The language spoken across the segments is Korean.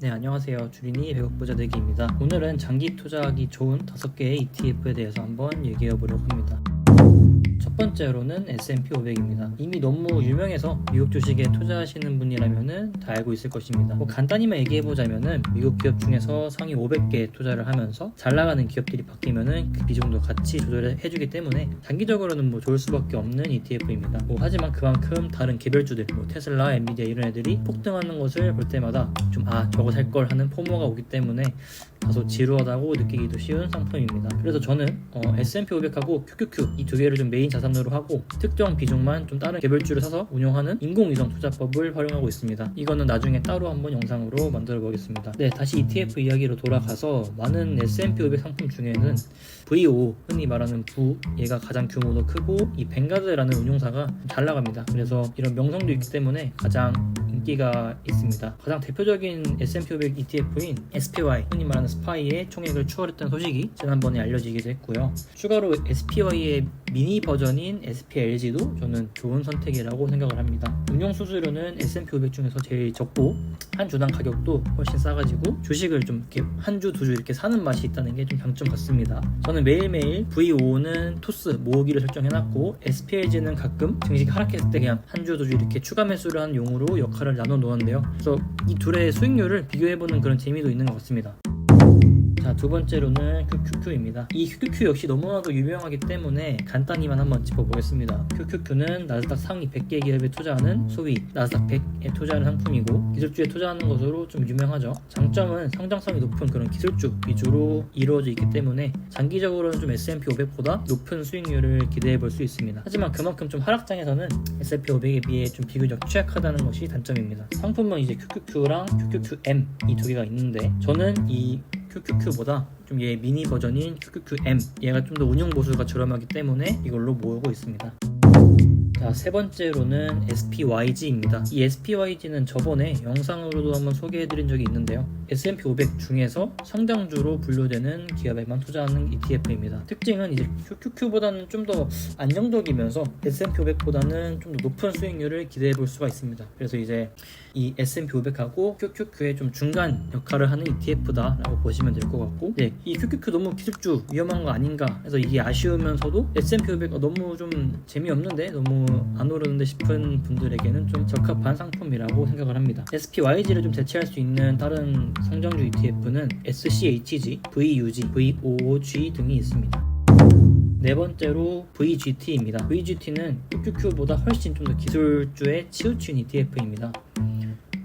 네, 안녕하세요. 주린이 배국부자 되기입니다. 오늘은 장기 투자하기 좋은 5개의 ETF에 대해서 한번 얘기해 보려고 합니다. 첫 번째로는 S&P 500입니다. 이미 너무 유명해서 미국 주식에 투자하시는 분이라면은 다 알고 있을 것입니다. 간단히만 얘기해 보자면은 미국 기업 중에서 상위 500개 투자를 하면서 잘 나가는 기업들이 바뀌면은 그 비중도 같이 조절해 주기 때문에 장기적으로는 좋을 수밖에 없는 ETF입니다. 하지만 그만큼 다른 개별주들, 테슬라, 엔비디아 이런 애들이 폭등하는 것을 볼 때마다 좀 저거 살 걸 하는 포모가 오기 때문에 다소 지루하다고 느끼기도 쉬운 상품입니다. 그래서 저는 S&P 500하고 QQQ 이 두 개를 좀 메인 자산으로 하고 특정 비중만 좀 다른 개별주를 사서 운용하는 인공위성 투자법을 활용하고 있습니다. 이거는 나중에 따로 한번 영상으로 만들어 보겠습니다. 네, 다시 ETF 이야기로 돌아가서 많은 S&P 500 상품 중에는 V5 흔히 말하는 얘가 가장 규모도 크고 이 뱅가드라는 운용사가 잘 나갑니다. 그래서 이런 명성도 있기 때문에 가장 인기가 있습니다. 가장 대표적인 S&P 500 ETF인 SPY 흔히 말하는 스파이의 총액을 추월했던 소식이 지난번에 알려지기도 했고요. 추가로 SPY의 미니 버전인 SPLG도 저는 좋은 선택이라고 생각을 합니다. 운용 수수료는 S&P 500 중에서 제일 적고 한 주당 가격도 훨씬 싸가지고 주식을 좀 이렇게 한 주, 두 주 이렇게 사는 맛이 있다는 게 좀 장점 같습니다. 저는 매일매일 V5는 토스 모으기를 설정해놨고 SPLG는 가끔 증시가 하락했을 때 그냥 한 주, 두 주 이렇게 추가 매수를 하는 용으로 역할을 나눠 놓았는데요. 그래서 이 둘의 수익률을 비교해보는 그런 재미도 있는 것 같습니다. 자, 두 번째로는 QQQ입니다. 이 QQQ 역시 너무나도 유명하기 때문에 간단히만 한번 짚어보겠습니다. QQQ는 나스닥 상위 100개 기업에 투자하는 소위 나스닥 100에 투자하는 상품이고 기술주에 투자하는 것으로 좀 유명하죠. 장점은 성장성이 높은 그런 기술주 위주로 이루어져 있기 때문에 장기적으로는 좀 S&P 500보다 높은 수익률을 기대해 볼 수 있습니다. 하지만 그만큼 좀 하락장에서는 S&P 500에 비해 좀 비교적 취약하다는 것이 단점입니다. 상품은 이제 QQQ랑 QQQM 이 두 개가 있는데 저는 이 QQQ보다 좀 얘 미니 버전인 QQQM 얘가 좀 더 운용 보수가 저렴하기 때문에 이걸로 모으고 있습니다. 자, 세 번째로는 SPYG입니다. 이 SPYG는 저번에 영상으로도 한번 소개해드린 적이 있는데요. S&P 500 중에서 성장주로 분류되는 기업에만 투자하는 ETF입니다. 특징은 이제 QQQ보다는 좀 더 안정적이면서 S&P 500보다는 좀 더 높은 수익률을 기대해 볼 수가 있습니다. 그래서 이제 이 S&P 500하고 QQQ의 좀 중간 역할을 하는 ETF다라고 보시면 될 것 같고, 네, 이 QQQ 너무 기술주 위험한 거 아닌가 해서 이게 아쉬우면서도 S&P 500 너무 좀 재미없는데 너무 안 오르는데 싶은 분들에게는 좀 적합한 상품이라고 생각을 합니다. SPYG를 좀 대체할 수 있는 다른 성장주 ETF는 SCHG, VUG, VOOG 등이 있습니다. 네 번째로 VGT입니다. VGT는 QQQ보다 훨씬 좀 더 기술주에 치우친 ETF입니다.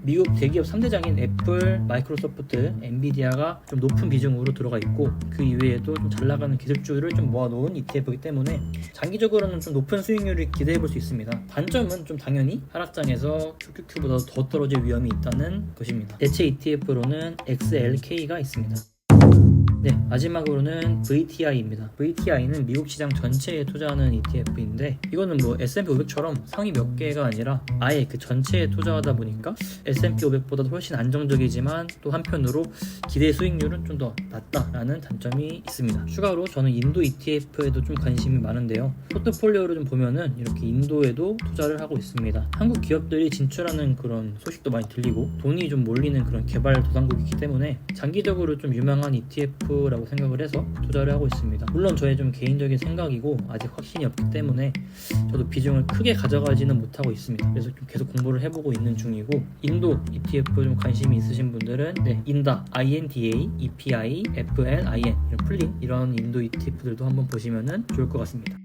미국 대기업 3대장인 애플, 마이크로소프트, 엔비디아가 좀 높은 비중으로 들어가 있고 그 이외에도 좀 잘 나가는 기술주를 좀 모아놓은 ETF이기 때문에 장기적으로는 좀 높은 수익률을 기대해 볼 수 있습니다. 단점은 좀 당연히 하락장에서 QQQ보다 더 떨어질 위험이 있다는 것입니다. 대체 ETF로는 XLK가 있습니다. 네, 마지막으로는 VTI입니다. VTI는 미국 시장 전체에 투자하는 ETF인데 이거는 S&P 500처럼 상위 몇 개가 아니라 아예 그 전체에 투자하다 보니까 S&P 500보다도 훨씬 안정적이지만 또 한편으로 기대 수익률은 좀 더 낮다라는 단점이 있습니다. 추가로 저는 인도 ETF에도 좀 관심이 많은데요. 포트폴리오를 좀 보면은 이렇게 인도에도 투자를 하고 있습니다. 한국 기업들이 진출하는 그런 소식도 많이 들리고 돈이 좀 몰리는 그런 개발 도상국이기 때문에 장기적으로 좀 유망한 ETF라고 생각을 해서 투자를 하고 있습니다. 물론 저의 좀 개인적인 생각이고 아직 확신이 없기 때문에 저도 비중을 크게 가져가지는 못하고 있습니다. 그래서 좀 계속 공부를 해보고 있는 중이고 인도 ETF 좀 관심이 있으신 분들은 인다, INDA, EPI, FLIN 이런 풀린 이런 인도 ETF들도 한번 보시면 좋을 것 같습니다.